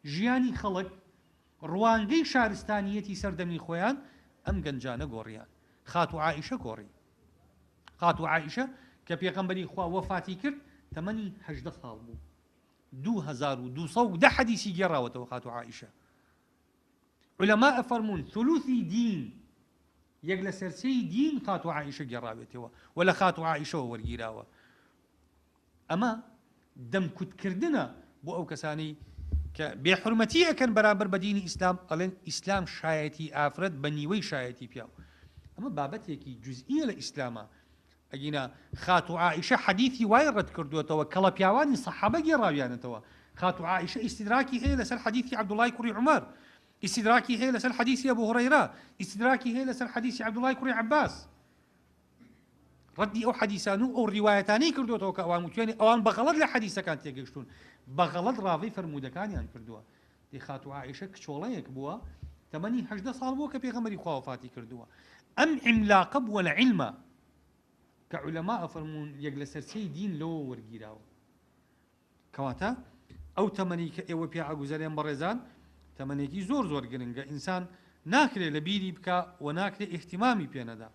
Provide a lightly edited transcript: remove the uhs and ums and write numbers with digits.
ژیانی خەڵک ڕوانگەی شارستانیەتی سەردەمی خۆیان ئەم گەنجانە گۆڕیان. خات و عائیشە گۆڕی. خات و عائیشە کە پێغەمبەری خوا وەفاتی کرد تەمەنی 18 ساڵ بوو. 2210 حەدیسی گێڕاوەتەوە خات و عائیشە. علەما ئەفەرمون ثلوثی دین یەک لە سەرسەی دین خات و عائیشە گێڕاوێتەوە و لە خات و عائیشەوە وەرگیراوە. ئەمە دەمکوتکردنە بۆ ئەو کەسانی کە بێحورمەتی ئەکەن بەرامبەر بە دینی ئیسلام، ئەڵێن ئیسلام شایەتی ئافرەت بە نیوەی شایەتی پیاو. ئەمە بابەتێکی جوزئیە لە ئیسلامە. ئەگینا خات و عائیشە حەدیثی وای ڕەت کردوێتەوە کەڵە پیاوانی سەحابە گێڕاویانەتەوە. خات و عائیشە ئیستیدراکی هەیە لەسەر حەدیثی عەبدوڵای کوڕی عومەر، ئیستیدراکی هەیە لەسەر حەدیثی ئەبوو هورەیرە، ئیستیدراکی هەیە لەسەر حەدیثی عەبدوڵای کوڕی عەباس. ڕەدی ئەو حەدیثان و ئەو ڕیوایەتانەی کردوێتەوە کە ئەوان وتوێنێ ئەوان بەغەڵەت لە حەدیثەکان تێگەیشتون، بەغەڵەت ڕاوی فەرموودەکانیان کردووە. دەی خات و عائیشە کچۆڵەیەک بووە تەمەنی 18 ساڵ بووە کە پێغەمبەری خوا وەفاتی کردووە. ئەم عیملاقە بووە لە عیلمە کە عولەما ئەفەرمون یەک لە سەرچەی دین لەوە وەرگیراوە. کەواتە ئەو تەمەنی کە ئێوە پێ ئاگوزارێن بەڕێزان تەمەنێکی زۆر زۆر گرنگە، ئینسان ناکرێت لە بیری بکە و ناکرێت ئیحتیمامی پێ نەدا.